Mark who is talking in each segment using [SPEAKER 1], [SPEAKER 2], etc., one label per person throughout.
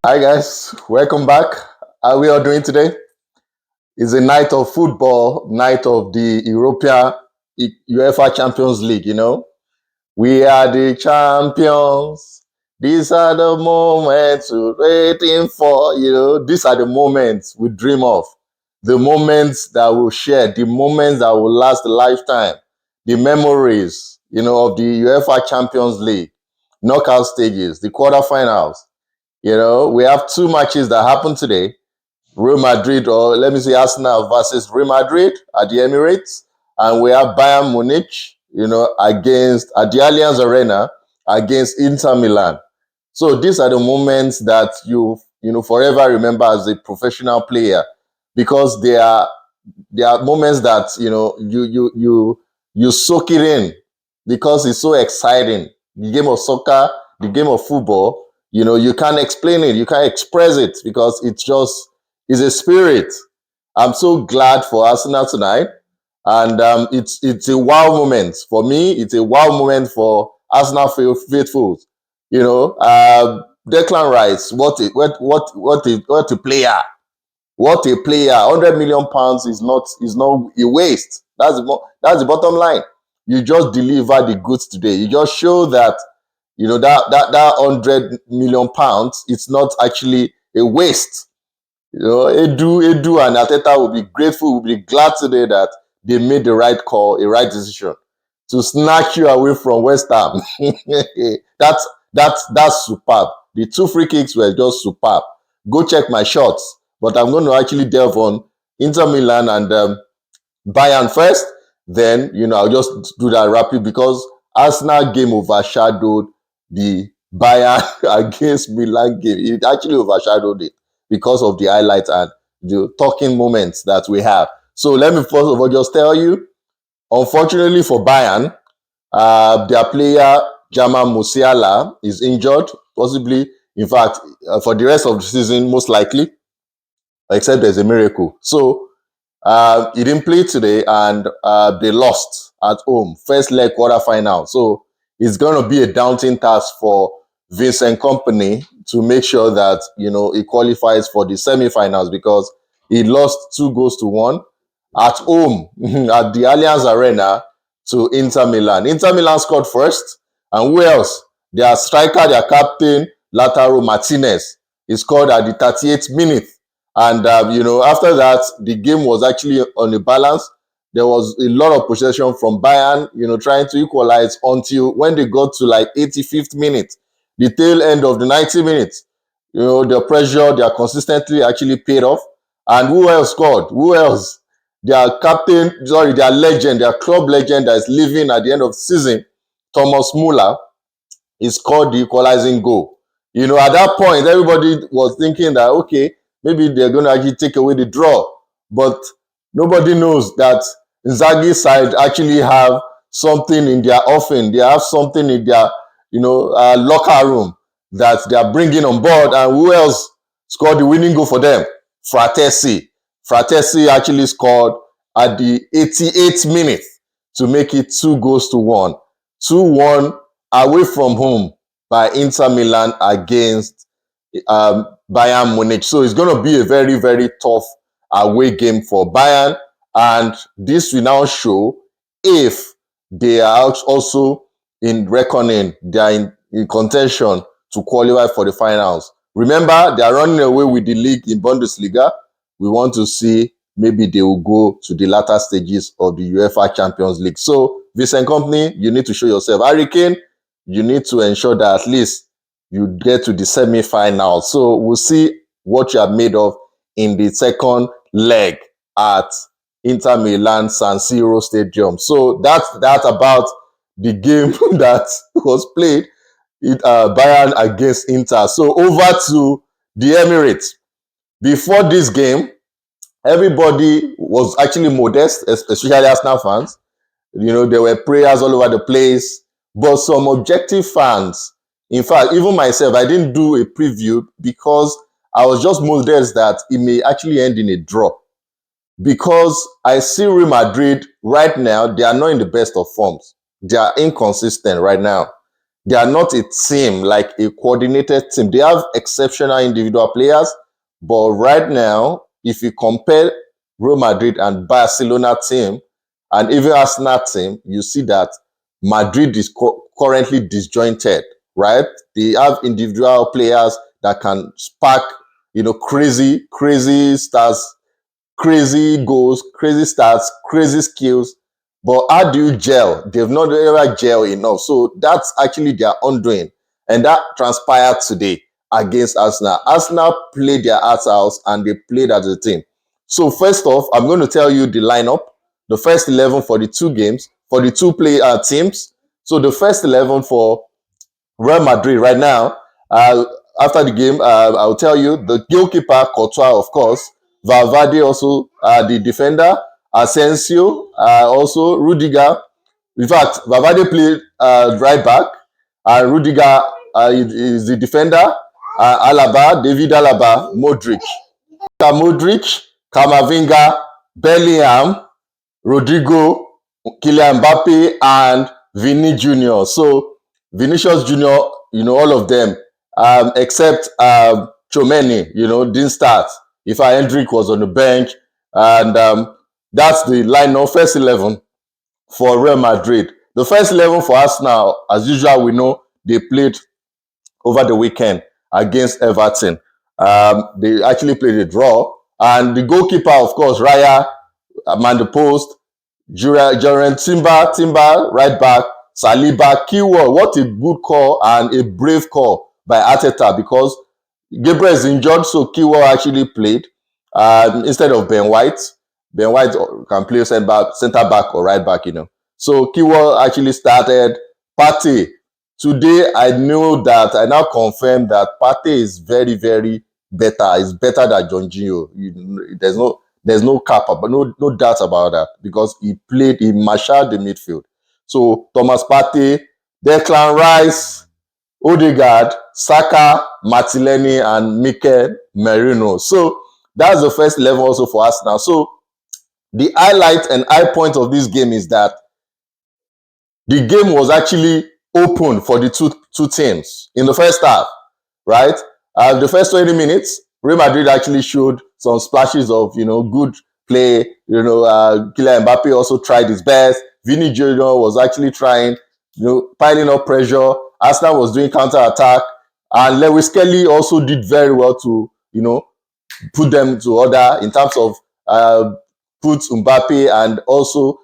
[SPEAKER 1] Hi guys, welcome back. How we all doing today? It's a night of football, night of the European UEFA Champions League. We are the champions. These are the moments we're waiting for. These are the moments we dream of, the moments that will share, the moments that will last a lifetime, the memories, of the UEFA Champions League knockout stages, the quarterfinals. We have two matches that happened today. Real Madrid, or let me say Arsenal versus Real Madrid at the Emirates. And we have Bayern Munich, against at the Allianz Arena against Inter Milan. So these are the moments that you forever remember as a professional player, because they are moments that you soak it in, because it's so exciting. The game of soccer, the game of football, you can't explain it, you can't express it, because it's a spirit. I'm so glad for Arsenal tonight, and it's a wow moment for me. It's a wow moment for Arsenal faithfuls. Declan Rice, what a player! What a player! £100 million is not a waste. That's the bottom line. You just deliver the goods today. You just show that that £100 million, it's not actually a waste. Edu and Ateta will be grateful, will be glad today that they made the right call, a right decision to snatch you away from West Ham. That's superb. The two free kicks were just superb. Go check my shots, but I'm going to actually delve on Inter Milan and Bayern first. Then I'll just do that rapid, because Arsenal game overshadowed the Bayern against Milan game. It actually overshadowed it because of the highlights and the talking moments that we have. So let me first of all just tell you, unfortunately for Bayern, their player Jamal Musiala is injured, possibly, in fact, for the rest of the season, most likely, except there's a miracle. So he didn't play today, and they lost at home, first leg quarterfinal. So it's going to be a daunting task for Vincent Company to make sure that he qualifies for the semi-finals, because he lost 2-1 at home at the Allianz Arena to Inter Milan. Inter Milan scored first, and who else? Their striker, their captain, Lautaro Martinez, he scored at the 38th minute. And after that, the game was actually on a balance. There was a lot of possession from Bayern, trying to equalize, until when they got to like 85th minute, the tail end of the 90 minutes. Their pressure, their consistency actually paid off. And who else scored? Who else? Their captain, their legend, their club legend that is leaving at the end of the season, Thomas Muller, he scored the equalizing goal. At that point, everybody was thinking that, okay, maybe they're going to actually take away the draw. But nobody knows that Inzaghi's side actually have something in their offing. They have something in their, locker room that they are bringing on board. And who else scored the winning goal for them? Fratesi. Fratesi actually scored at the 88th minute to make it 2-1. 2-1 away from home by Inter Milan against Bayern Munich. So it's going to be a very, very tough away game for Bayern. And this will now show if they are also in reckoning, they are in contention to qualify for the finals. Remember, they are running away with the league in Bundesliga. We want to see maybe they will go to the latter stages of the UEFA Champions League. So, Vincent Company, you need to show yourself. Harry Kane, you need to ensure that at least you get to the semi-final. So we'll see what you are made of in the second leg at Inter Milan San Siro Stadium. So that's about the game that was played, Bayern against Inter. So over to the Emirates. Before this game, everybody was actually modest, especially Arsenal fans. There were prayers all over the place, but some objective fans, in fact, even myself, I didn't do a preview because I was just modest that it may actually end in a draw. Because I see Real Madrid right now, they are not in the best of forms. They are inconsistent right now. They are not a team, like a coordinated team. They have exceptional individual players, but right now, if you compare Real Madrid and Barcelona team, and even Arsenal team, you see that Madrid is currently disjointed, right? They have individual players that can spark, crazy stars, crazy goals, crazy stats, crazy skills. But how do you gel? They've not ever gel enough. So that's actually their undoing. And that transpired today against Arsenal. Arsenal played their hearts out and they played as a team. So first off, I'm going to tell you the lineup, the first 11 for the two games, for the two teams. So the first 11 for Real Madrid right now. After the game, I'll tell you the goalkeeper Courtois, of course. Valverde also the defender. Asensio also Rudiger. In fact, Valverde played right back, and Rudiger is the defender. Alaba, David Alaba, Modric, Camavinga, Bellingham, Rodrigo, Kylian Mbappe, and Vini Jr. So Vinicius Jr., all of them, except Chomeni, didn't start. If Hendrick was on the bench, and that's the lineup, first 11 for Real Madrid. The first 11 for Arsenal, as usual, we know they played over the weekend against Everton. They actually played a draw, and the goalkeeper, of course, Raya, man the post, Jaren Timber, right back, Saliba, keyword. What a good call and a brave call by Arteta, because Gabriel is injured, so keyword actually played instead of Ben White. Ben White can play center back or right back, So keyword actually started. Partey. Today, I now confirm that Partey is very, very better. It's better than Jorginho. There's no cap, but no doubt about that, because he marshaled the midfield. So Thomas Partey, Declan Rice, Odegaard, Saka, Martinelli, and Mikel Merino. So that's the first 11 also for us now. So the highlight and high point of this game is that the game was actually open for the two teams in the first half, right? The first 20 minutes, Real Madrid actually showed some splashes of, good play. Kylian Mbappe also tried his best. Vini Jr. was actually trying, piling up pressure. Arsenal was doing counter-attack. And Lewis Kelly also did very well to, put them to order in terms of put Mbappe and also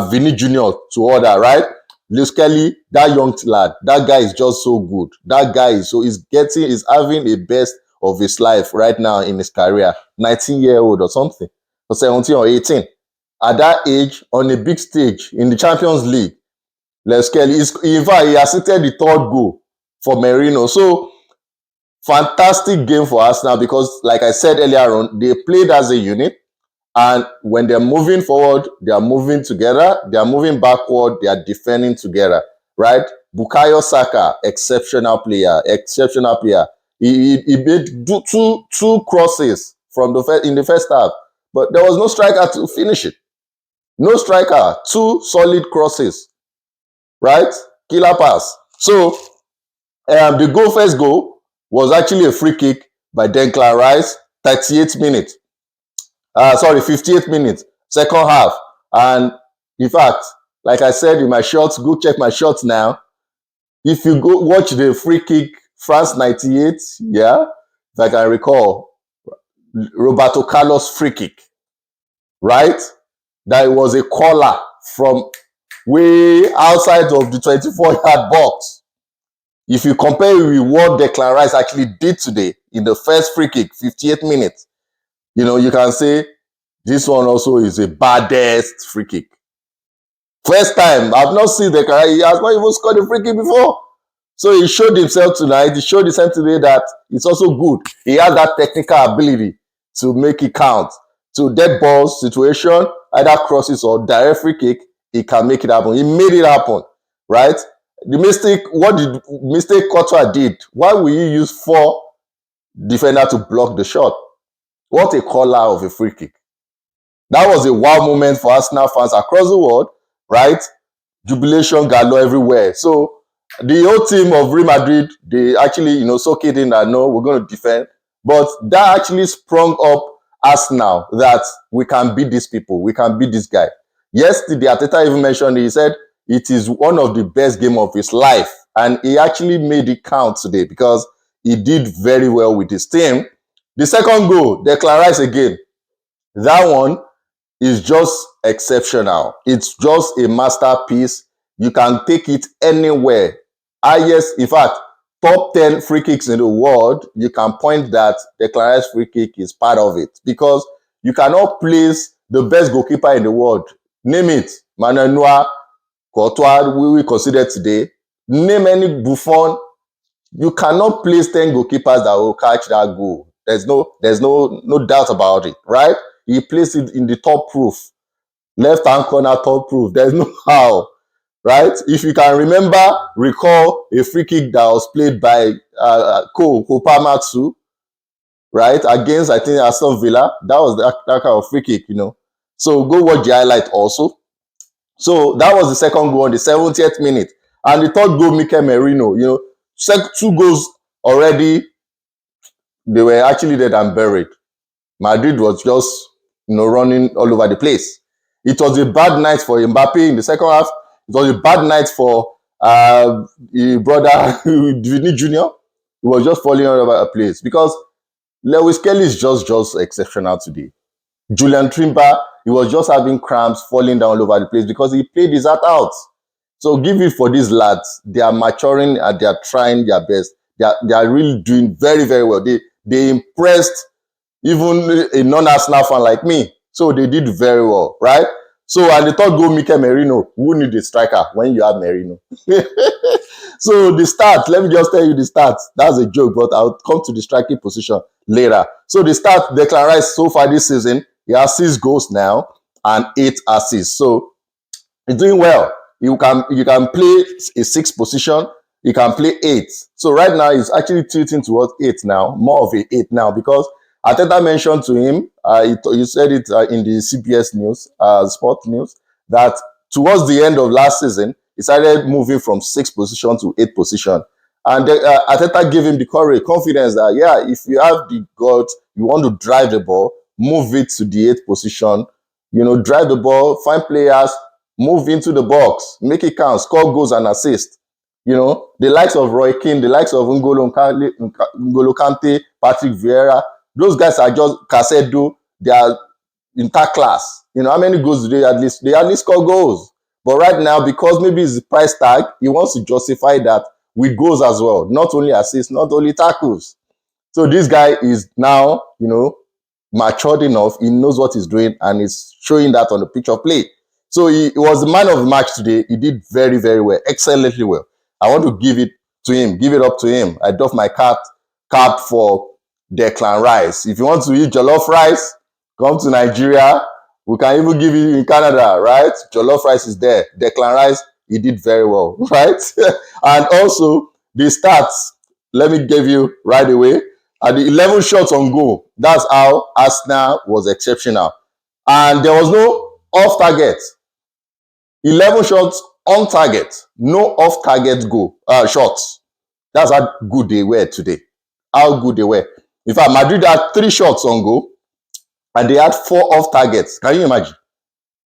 [SPEAKER 1] Vini Jr. to order, right? Lewis Kelly, that young lad, that guy is just so good. That guy is having a best of his life right now in his career. 19-year-old or something, or 17 or 18. At that age, on a big stage in the Champions League, Lewis Kelly in fact, he assisted the third goal for Merino. So fantastic game for Arsenal, because like I said earlier on, they played as a unit. And when they're moving forward, they are moving together. They are moving backward. They are defending together, right? Bukayo Saka, exceptional player. He made two crosses in the first half, but there was no striker to finish it. No striker. Two solid crosses, right? Killer pass. So the first goal was actually a free kick by Declan Rice, 38 minutes. 58 minutes, second half. And in fact, like I said in my shorts, go check my shorts now. If you go watch the free kick, France 98, yeah, if I can recall, Roberto Carlos free kick, right? That was a corner from way outside of the 24-yard box. If you compare it with what Declan Rice actually did today in the first free kick, 58 minutes, you can say this one also is a baddest free kick. First time, I've not seen the guy. He has not even scored a free kick before. So he showed himself tonight. He showed himself today that it's also good. He has that technical ability to make it count. To dead balls situation, either crosses or direct free kick, he can make it happen. He made it happen, right? What did mistake Courtois did? Why will you use 4 defenders to block the shot? What a caller of a free kick. That was a wow moment for Arsenal fans across the world, right? Jubilation galore everywhere. So The whole team of Real Madrid, they actually, soak it in that no, we're going to defend. But that actually sprung up us now that we can beat these people, we can beat this guy. Yesterday, Ateta even mentioned it, he said it is one of the best game of his life, and he actually made it count today because he did very well with his team. The second goal, Declan Rice again. That one is just exceptional. It's just a masterpiece. You can take it anywhere. Highest, in fact, top 10 free kicks in the world, you can point that Declan Rice free kick is part of it because you cannot place the best goalkeeper in the world. Name it. Manuel Neuer, Courtois, we consider today. Name any Buffon. You cannot place 10 goalkeepers that will catch that goal. There's no doubt about it, right? He placed it in the top proof. Left-hand corner top proof. There's no how, right? If you can recall a free kick that was played by Kopamatsu, right? Against, I think, Aston Villa. That was that kind of free kick, So go watch the highlight also. So that was the second goal on the 70th minute. And the third goal, Mikel Merino, two goals already, they were actually dead and buried. Madrid was just, running all over the place. It was a bad night for Mbappe in the second half. It was a bad night for brother Vini Jr. He was just falling all over the place because Lewis Kelly is just exceptional today. Julian Trimber, he was just having cramps, falling down all over the place because he played his heart out. So give it for these lads. They are maturing and they are trying their best. They are really doing very, very well. They impressed even a non-Arsenal fan like me. So they did very well, right? So and the third goal, Mikel Merino. Who need a striker when you have Merino? So the start, let me just tell you the stats. That's a joke, but I'll come to the striking position later. So the start, Declan Rice so far this season, he has 6 goals now and 8 assists. So he's doing well. You can play a 6 position. You can play 8. So right now he's actually tilting towards 8 now, more of a 8 now because Ateta mentioned to him, he said it in the CBS news, sport news, that towards the end of last season, he started moving from 6 position to 8 position. And Ateta gave him the courage, confidence that, yeah, if you have the guts, you want to drive the ball, move it to the 8th position, drive the ball, find players, move into the box, make it count, score goals and assist. The likes of Roy Keane, the likes of N'Golo Kante, Patrick Vieira, those guys are just Casedo. They are inter-class. How many goals do they at least? They at least score goals. But right now, because maybe it's the price tag, he wants to justify that with goals as well. Not only assists, not only tackles. So this guy is now, matured enough. He knows what he's doing and he's showing that on the pitch of play. So he was the man of the match today. He did very, very well. Excellently well. I want to give it to him. Give it up to him. I doff my cap for Declan Rice. If you want to eat jollof rice, come to Nigeria. We can even give you in Canada, right? Jollof rice is there. Declan Rice, he did very well, right? And also, the stats, let me give you right away. At the 11 shots on goal, that's how Arsenal was exceptional. And there was no off-target. 11 shots on target, no off-target goal shots. That's how good they were today. How good they were. In fact, Madrid had 3 shots on goal and they had 4 off targets. Can you imagine?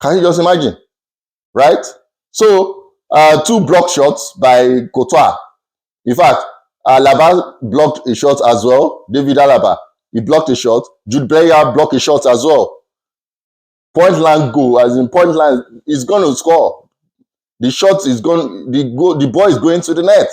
[SPEAKER 1] Can you just imagine? Right? So, 2 block shots by Courtois. In fact, Alaba blocked a shot as well. David Alaba, he blocked a shot. Jude Bellingham blocked a shot as well. Point blank goal, as in point blank, he's going to score. The shot is going, the ball is going to the net.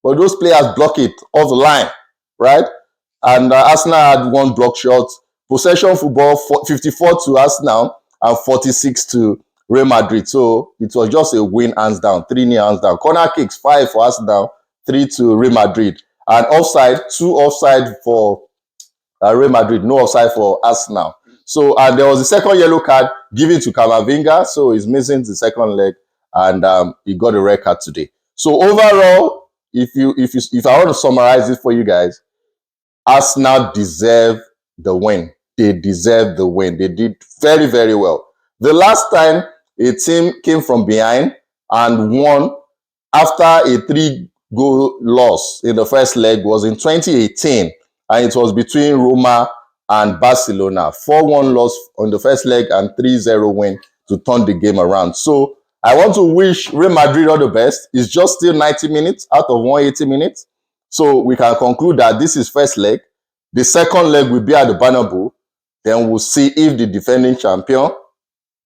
[SPEAKER 1] But those players block it off the line, right? And Arsenal had 1 block shot. Possession football, 54 to Arsenal and 46 to Real Madrid. So it was just a win hands down, 3-0 hands down. Corner kicks, 5 for Arsenal, 3 to Real Madrid. And offside, 2 offside for Real Madrid, no offside for Arsenal. So, and there was a second yellow card given to Camavinga. So he's missing the second leg and he got a red card today. So overall, if I want to summarize it for you guys, Arsenal deserve the win. They deserve the win. They did very, very well. The last time a team came from behind and won after a 3-goal loss in the first leg was in 2018, and it was between Roma and Barcelona. 4-1 loss on the first leg and 3-0 win to turn the game around. So I want to wish Real Madrid all the best. It's just still 90 minutes out of 180 minutes. So we can conclude that this is first leg. The second leg will be at the Bernabeu. Then we'll see if the defending champion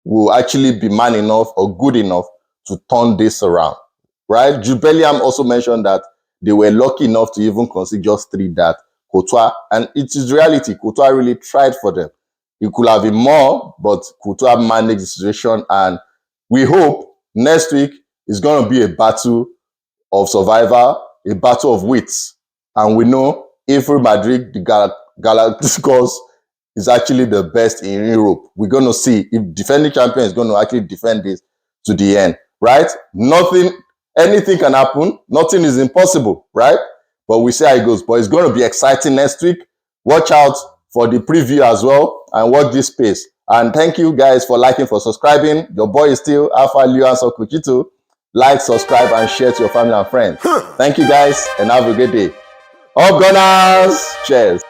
[SPEAKER 1] will actually be man enough or good enough to turn this around, right? Jude Bellingham also mentioned that they were lucky enough to even concede just 3 that Courtois, and it is reality, Courtois really tried for them. It could have been more, but Courtois managed the situation, and we hope next week is going to be a battle of survival, a battle of wits. And we know if Real Madrid, the Galacticos, is actually the best in Europe. We're going to see if defending champion is going to actually defend this to the end, right? Anything can happen. Nothing is impossible, right? But we see how it goes. But it's going to be exciting next week. Watch out for the preview as well and watch this space. And thank you guys for liking, for subscribing. Your boy is still Alpha Leo and Sokuchito. Like, subscribe, and share to your family and friends. Thank you guys, and have a great day. Up Gunners! Cheers.